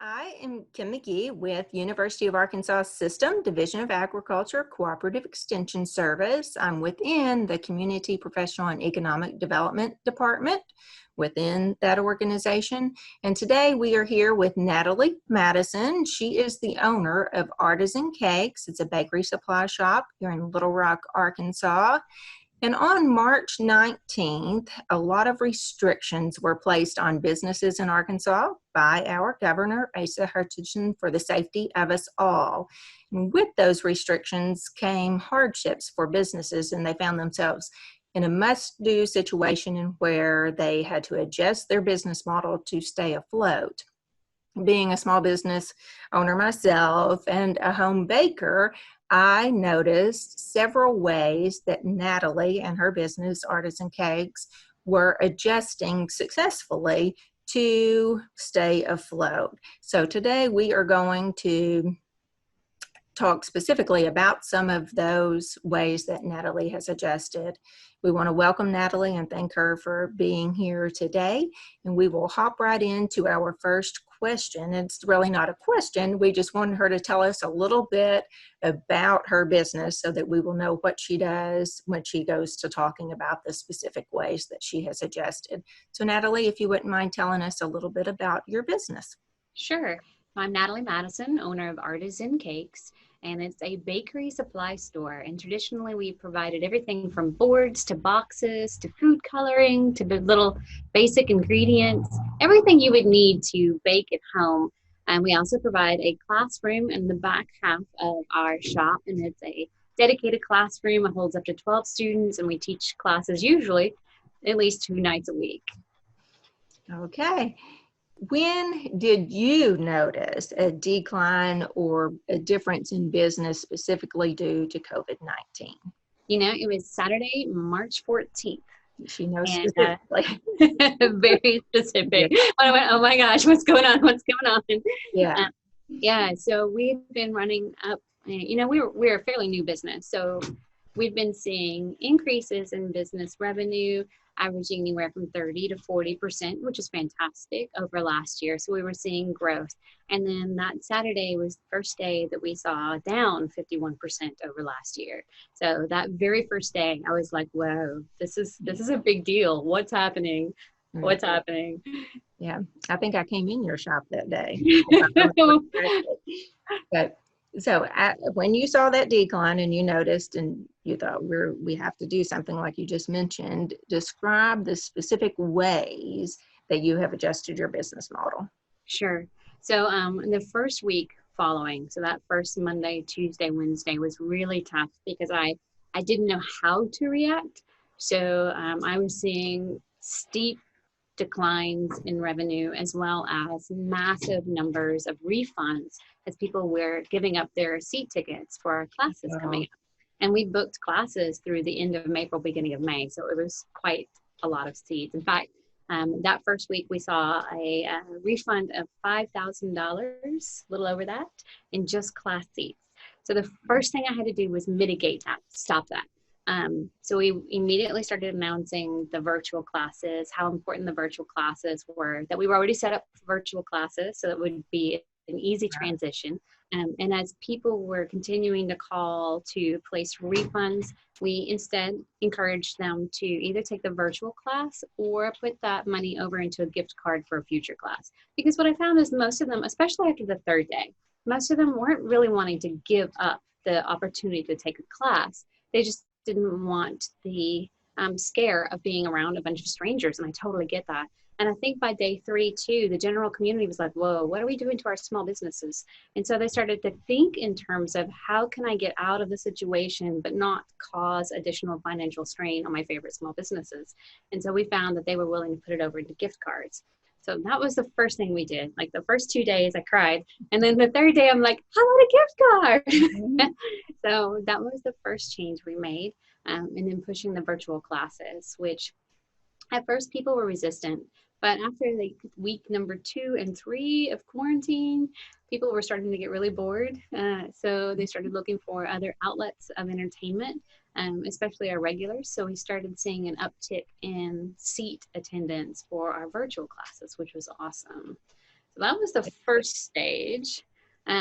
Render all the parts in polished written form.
I am Kim McGee with University of Arkansas System, Division of Agriculture, Cooperative Extension Service. I'm within the Community Professional and Economic Development Department within that organization. And today we are here with Natalie Madison. She is the owner of Artisan Cakes. It's a bakery supply shop here in Little Rock, Arkansas. And on March 19th, a lot of restrictions were placed on businesses in Arkansas by our governor, Asa Hutchinson, for the safety of us all. And with those restrictions came hardships for businesses, and they found themselves in a must-do situation in where they had to adjust their business model to stay afloat. Being a small business owner myself and a home baker, I noticed several ways that Natalie and her business, Artisan Cakes, were adjusting successfully to stay afloat. So today we are going to talk specifically about some of those ways that Natalie has adjusted. We want to welcome Natalie and thank her for being here today. And we will hop right into our first question. It's really not a question. We just wanted her to tell us a little bit about her business so that we will know what she does when she goes to talking about the specific ways that she has adjusted. So Natalie, if you wouldn't mind telling us a little bit about your business. Sure. I'm Natalie Madison, owner of Artisan Cakes, and it's a bakery supply store. And traditionally, we provided everything from boards to boxes to food coloring to the little basic ingredients, everything you would need to bake at home. And we also provide a classroom in the back half of our shop, and it's a dedicated classroom. It holds up to 12 students, and we teach classes usually at least 2 nights a week. Okay. When did you notice a decline or a difference in business specifically due to COVID-19? It was Saturday, March 14th. She knows And specifically. very specific. I went, oh my gosh, what's going on? What's going on? Yeah. Yeah. So we've been running up, we're a fairly new business. So we've been seeing increases in business revenue, averaging anywhere from 30 to 40%, which is fantastic over last year. So we were seeing growth. And then that Saturday was the first day that we saw down 51% over last year. So that very first day, I was like, whoa, this is a big deal. What's happening? What's happening? Yeah. I think I came in your shop that day. But so when you saw that decline and you noticed and you thought we have to do something like you just mentioned, describe the specific ways that you have adjusted your business model. Sure. So the first week following, so that first Monday, Tuesday, Wednesday was really tough because I didn't know how to react. So I was seeing steep declines in revenue as well as massive numbers of refunds as people were giving up their seat tickets for our classes coming up. And we booked classes through the end of April, beginning of May. So it was quite a lot of seats. In fact, that first week we saw a refund of $5,000, a little over that, in just class seats. So the first thing I had to do was mitigate that, stop that. So we immediately started announcing the virtual classes, how important the virtual classes were, that we were already set up for virtual classes, so it would be an easy transition. And as people were continuing to call to place refunds, we instead encouraged them to either take the virtual class or put that money over into a gift card for a future class. Because what I found is most of them, especially after the third day, most of them weren't really wanting to give up the opportunity to take a class. They just didn't want the scare of being around a bunch of strangers, and I totally get that. And I think by day 3 too, the general community was like, whoa, what are we doing to our small businesses? And so they started to think in terms of how can I get out of the situation but not cause additional financial strain on my favorite small businesses. And so we found that they were willing to put it over into gift cards. So that was the first thing we did. Like the first 2 days I cried. And then the third day I'm like, how about a gift card? Mm-hmm. So that was the first change we made. And then pushing the virtual classes, which at first people were resistant. But after like week number 2 and 3 of quarantine, people were starting to get really bored. So they started looking for other outlets of entertainment, especially our regulars. So we started seeing an uptick in seat attendance for our virtual classes, which was awesome. So that was the first stage. You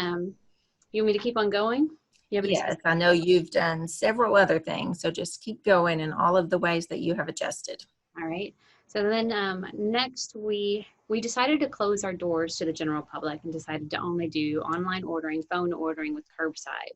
want me to keep on going? You have any Yes, specific? I know you've done several other things, so just keep going in all of the ways that you have adjusted. All right. So then next we decided to close our doors to the general public and decided to only do online ordering, phone ordering with curbside,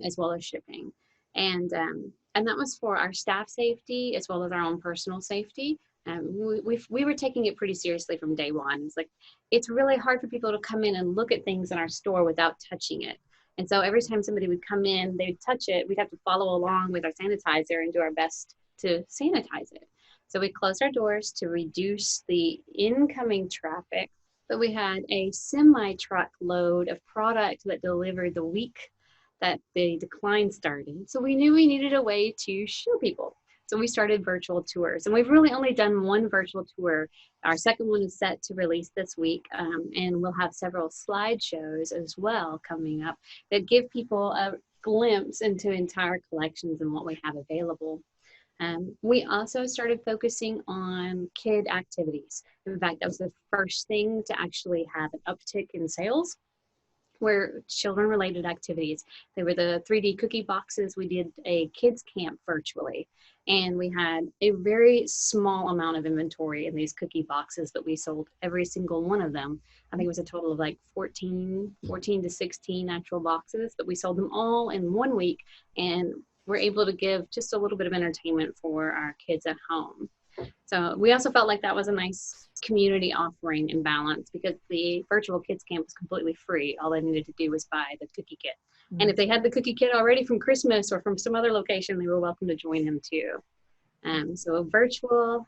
as well as shipping. And that was for our staff safety as well as our own personal safety. We were taking it pretty seriously from day one. It's like it's really hard for people to come in and look at things in our store without touching it. And so every time somebody would come in, they'd touch it. We'd have to follow along with our sanitizer and do our best to sanitize it. So we closed our doors to reduce the incoming traffic, but we had a semi truck load of product that delivered the week that the decline started. So we knew we needed a way to show people. So we started virtual tours, and we've really only done one virtual tour. Our second one is set to release this week, and we'll have several slideshows as well coming up that give people a glimpse into entire collections and what we have available. We also started focusing on kid activities. In fact, that was the first thing to actually have an uptick in sales were children related activities. They were the 3D cookie boxes. We did a kids camp virtually, and we had a very small amount of inventory in these cookie boxes, but we sold every single one of them. I think it was a total of like 14 to 16 actual boxes, but we sold them all in 1 week, and we're able to give just a little bit of entertainment for our kids at home. So we also felt like that was a nice community offering and balance because the virtual kids camp was completely free. All they needed to do was buy the cookie kit. And if they had the cookie kit already from Christmas or from some other location, they were welcome to join them too. So virtual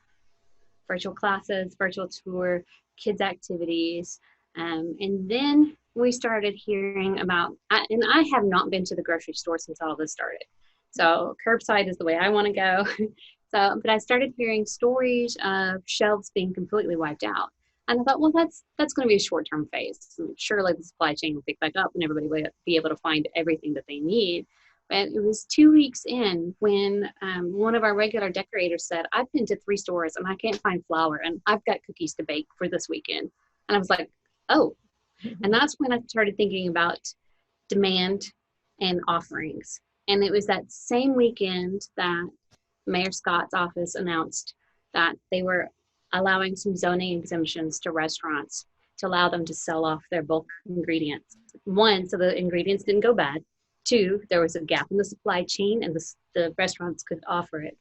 classes, virtual tour, kids activities. And then we started hearing about, and I have not been to the grocery store since all this started. So curbside is the way I want to go. So, but I started hearing stories of shelves being completely wiped out. And I thought, well, that's going to be a short-term phase. Surely the supply chain will pick back up and everybody will be able to find everything that they need. But it was 2 weeks in when one of our regular decorators said, I've been to 3 stores and I can't find flour and I've got cookies to bake for this weekend. And I was like, oh. And that's when I started thinking about demand and offerings. And it was that same weekend that Mayor Scott's office announced that they were allowing some zoning exemptions to restaurants to allow them to sell off their bulk ingredients. One, so the ingredients didn't go bad. Two, there was a gap in the supply chain and the restaurants could offer it.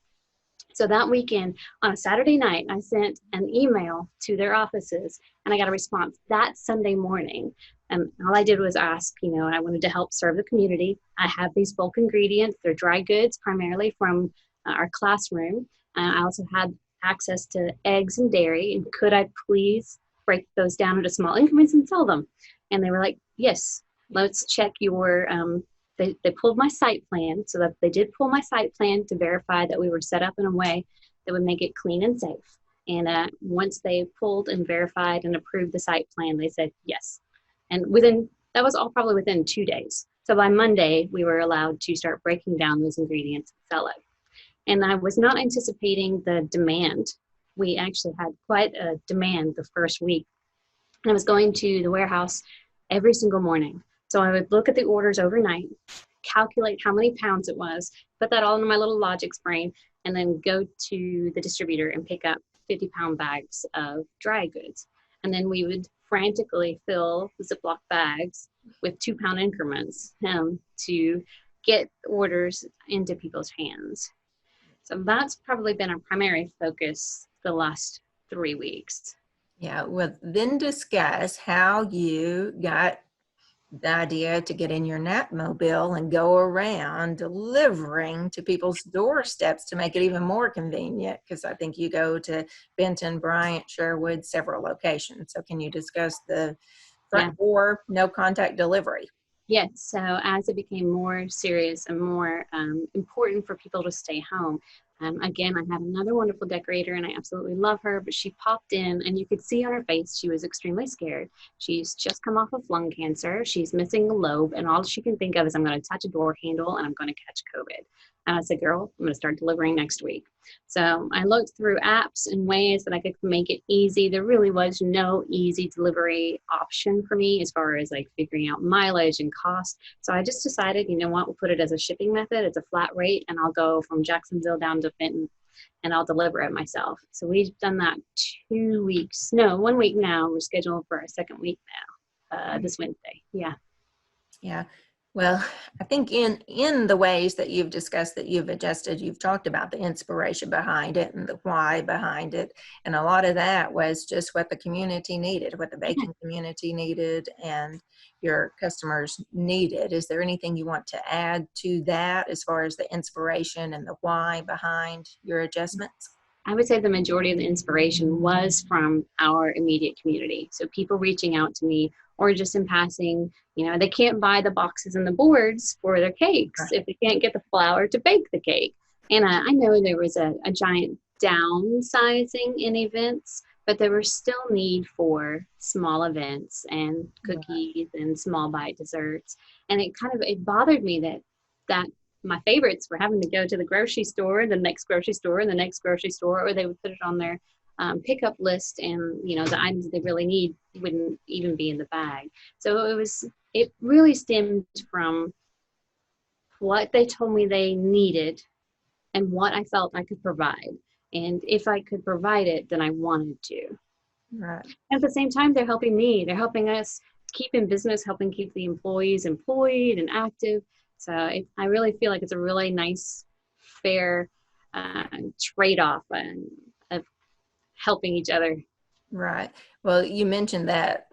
So that weekend, on a Saturday night, I sent an email to their offices and I got a response that Sunday morning. And all I did was ask, I wanted to help serve the community. I have these bulk ingredients. They're dry goods, primarily from our classroom. I also had access to eggs and dairy. And could I please break those down into small increments and sell them? And they were like, yes, let's check your, they pulled my site plan. So that they did pull my site plan to verify that we were set up in a way that would make it clean and safe. And once they pulled and verified and approved the site plan, they said yes. And that was all probably within 2 days. So by Monday, we were allowed to start breaking down those ingredients and sell it. And I was not anticipating the demand. We actually had quite a demand the first week. And I was going to the warehouse every single morning. So I would look at the orders overnight, calculate how many pounds it was, put that all into my little Logix brain, and then go to the distributor and pick up 50-pound bags of dry goods. And then we would frantically fill the Ziploc bags with 2-pound increments to get orders into people's hands. So that's probably been our primary focus the last 3 weeks. Yeah, well, then discuss how you got the idea to get in your Natmobile and go around delivering to people's doorsteps to make it even more convenient, because I think you go to Benton, Bryant, Sherwood, several locations. So can you discuss the front door, no contact delivery? Yes, so as it became more serious and more important for people to stay home, again, I had another wonderful decorator and I absolutely love her, but she popped in and you could see on her face she was extremely scared. She's just come off of lung cancer. She's missing a lobe and all she can think of is I'm going to touch a door handle and I'm going to catch COVID. And I said, girl, I'm going to start delivering next week. So I looked through apps and ways that I could make it easy. There really was no easy delivery option for me as far as like figuring out mileage and cost. So I just decided, you know what, we'll put it as a shipping method. It's a flat rate, and I'll go from Jacksonville down to Fenton and I'll deliver it myself. So we've done that 2 weeks. No, 1 week now. We're scheduled for our second week now, this Wednesday. Yeah. Yeah. Well, I think in the ways that you've discussed, that you've adjusted, you've talked about the inspiration behind it and the why behind it. And a lot of that was just what the community needed, what the baking community needed and your customers needed. Is there anything you want to add to that as far as the inspiration and the why behind your adjustments? I would say the majority of the inspiration was from our immediate community. So people reaching out to me, or just in passing, you know, they can't buy the boxes and the boards for their cakes if they can't get the flour to bake the cake. And I know there was a giant downsizing in events, but there was still need for small events and cookies and small bite desserts. And it bothered me that my favorites were having to go to the grocery store, the next grocery store, and the next grocery store, or they would put it on their pickup list, and you know the items they really need wouldn't even be in the bag. So it really stemmed from what they told me they needed and what I felt I could provide. And if I could provide it, then I wanted to. Right. At the same time, they're helping me. They're helping us keep in business, helping keep the employees employed and active. So I really feel like it's a really nice, fair trade-off of helping each other. Right. Well, you mentioned that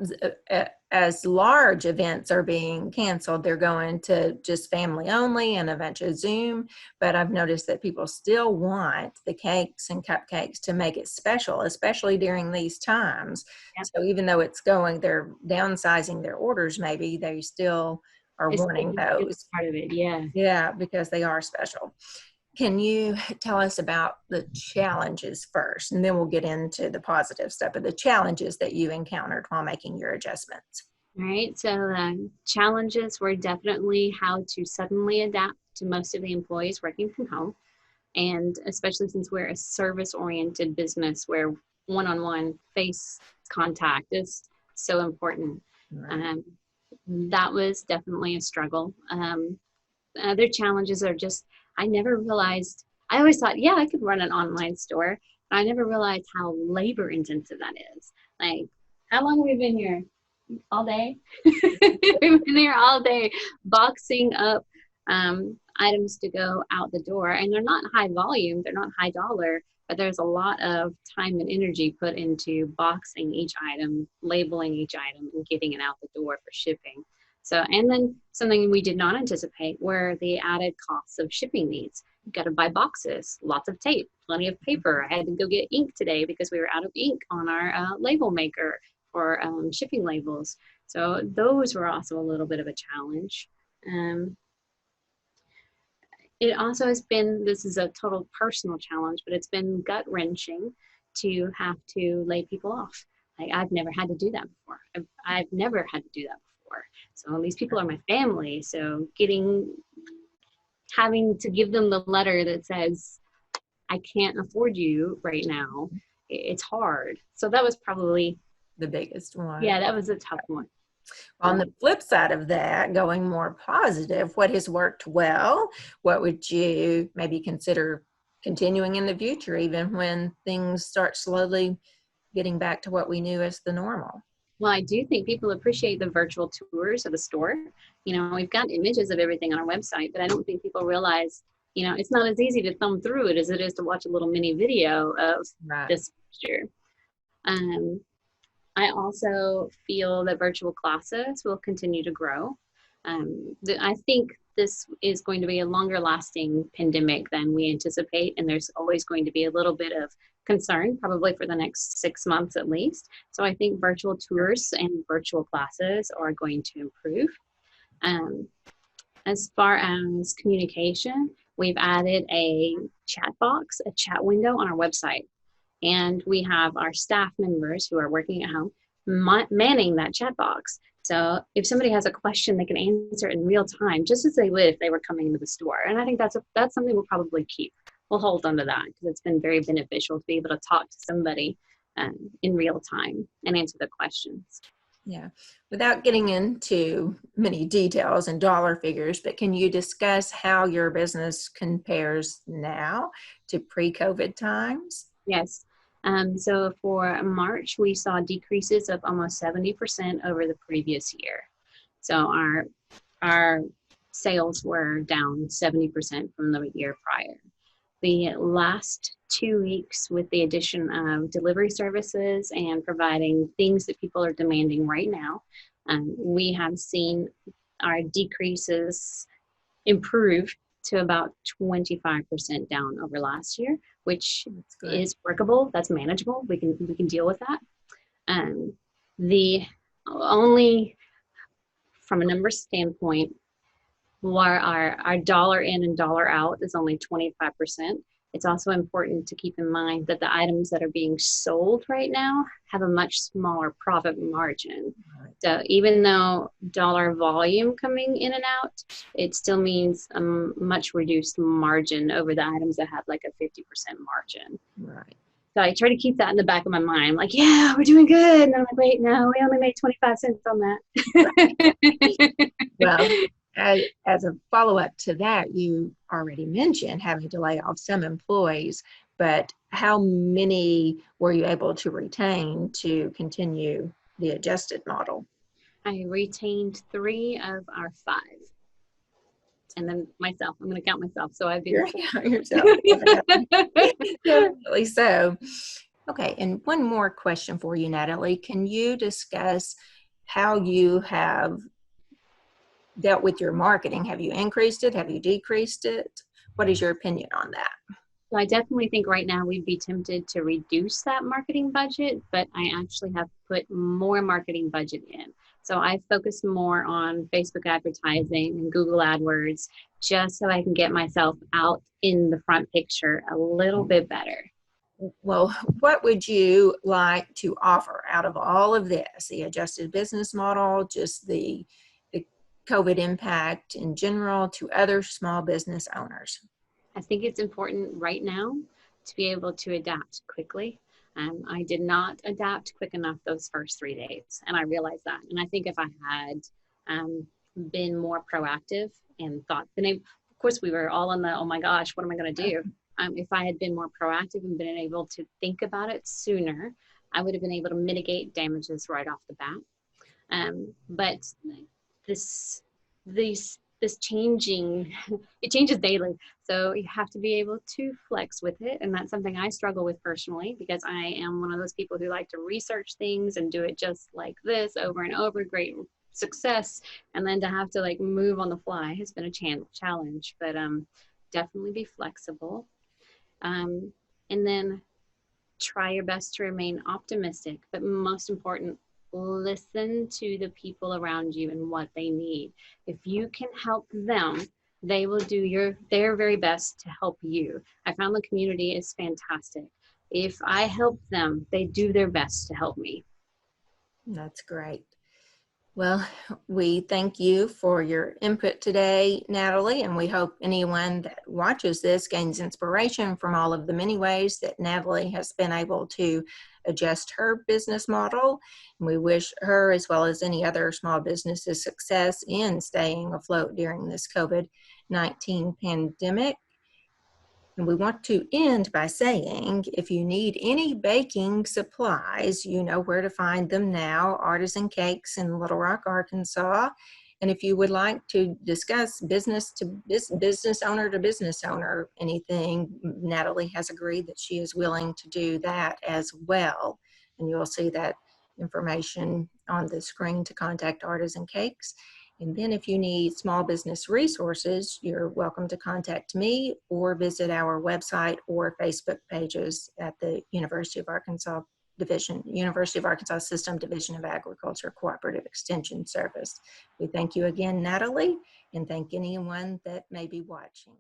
as large events are being canceled, they're going to just family only and eventually Zoom. But I've noticed that people still want the cakes and cupcakes to make it special, especially during these times. Yep. So even though they're downsizing their orders, maybe they still are wanting those. Part of it, yeah. Yeah, because they are special. Can you tell us about the challenges first, and then we'll get into the positive stuff, but the challenges that you encountered while making your adjustments? All right, so challenges were definitely how to suddenly adapt to most of the employees working from home. And especially since we're a service-oriented business where one-on-one face contact is so important. Right. That was definitely a struggle. Other challenges are just, I never realized, I always thought, yeah, I could run an online store. But I never realized how labor intensive that is. Like, how long have we been here? All day? We've been here all day boxing up items to go out the door. And they're not high volume, they're not high dollar, but there's a lot of time and energy put into boxing each item, labeling each item, and getting it out the door for shipping. So, and then something we did not anticipate were the added costs of shipping needs. You've got to buy boxes, lots of tape, plenty of paper. I had to go get ink today because we were out of ink on our label maker for shipping labels. So those were also a little bit of a challenge. It also has been, this is a total personal challenge, but it's been gut wrenching to have to lay people off. Like, I've never had to do that before. I've never had to do that before. So these people are my family. So having to give them the letter that says, I can't afford you right now, it's hard. So that was probably The biggest one. Yeah, that was a tough one. On the flip side of that, going more positive, what has worked well? What would you maybe consider continuing in the future, even when things start slowly getting back to what we knew as the normal? Well, I do think people appreciate the virtual tours of the store. You know, we've got images of everything on our website, but I don't think people realize, you know, it's not as easy to thumb through it as it is to watch a little mini video of this picture. I also feel that virtual classes will continue to grow. I think this is going to be a longer lasting pandemic than we anticipate, and there's always going to be a little bit of concern, probably for the next 6 months at least. So I think virtual tours and virtual classes are going to improve. As far as communication, we've added a chat box, a chat window on our website. And we have our staff members who are working at home manning that chat box. So if somebody has a question, they can answer it in real time, just as they would if they were coming into the store. And I think that's something we'll probably keep. We'll hold on to that because it's been very beneficial to be able to talk to somebody in real time and answer the questions. Yeah. Without getting into many details and dollar figures, but can you discuss how your business compares now to pre-COVID times? Yes. So for March, we saw decreases of almost 70% over the previous year. So our sales were down 70% from the year prior. The last 2 weeks, with the addition of delivery services and providing things that people are demanding right now, we have seen our decreases improve to about 25% down over last year, which is workable. That's manageable. We can deal with that. The only, from a numbers standpoint, while our dollar in and dollar out is only 25%, it's also important to keep in mind that the items that are being sold right now have a much smaller profit margin. Right. So even though dollar volume coming in and out, it still means a much reduced margin over the items that have like a 50% margin. Right. So I try to keep that in the back of my mind, like, yeah, we're doing good. And I'm like, wait, no, we only made 25 cents on that. Well, as a follow-up to that, you already mentioned having to lay off some employees, but how many were you able to retain to continue the adjusted model? I retained 3 of our 5. And then myself, I'm going to count myself. So I've been Yourself. Definitely so. Okay, and one more question for you, Natalie. Can you discuss how you have dealt with your marketing? Have you increased it? Have you decreased it? What is your opinion on that? So I definitely think right now we'd be tempted to reduce that marketing budget, but I actually have put more marketing budget in. So I focus more on Facebook advertising and Google AdWords, just so I can get myself out in the front picture a little bit better. Well, what would you like to offer out of all of this? The adjusted business model, just the COVID impact in general to other small business owners? I think it's important right now to be able to adapt quickly. I did not adapt quick enough those first 3 days, and I realized that. And I think if I had been more proactive and thought, of course, we were all in the, oh my gosh, what am I going to do? If I had been more proactive and been able to think about it sooner, I would have been able to mitigate damages right off the bat. But this changing, it changes daily. So you have to be able to flex with it. And that's something I struggle with personally, because I am one of those people who like to research things and do it just like this over and over, great success. And then to have to like move on the fly has been a challenge, but definitely be flexible. And then try your best to remain optimistic, but most important, listen to the people around you and what they need. If you can help them, they will do their very best to help you. I found the community is fantastic. If I help them, they do their best to help me. That's great. Well, we thank you for your input today, Natalie, and we hope anyone that watches this gains inspiration from all of the many ways that Natalie has been able to adjust her business model. And we wish her, as well as any other small businesses, success in staying afloat during this COVID-19 pandemic. And we want to end by saying, if you need any baking supplies, you know where to find them now, Artisan Cakes in Little Rock, Arkansas. And if you would like to discuss business owner to business owner, anything, Natalie has agreed that she is willing to do that as well. And you'll see that information on the screen to contact Artisan Cakes. And then if you need small business resources, you're welcome to contact me or visit our website or Facebook pages at the University of Arkansas System Division of Agriculture Cooperative Extension Service. We thank you again, Natalie, and thank anyone that may be watching.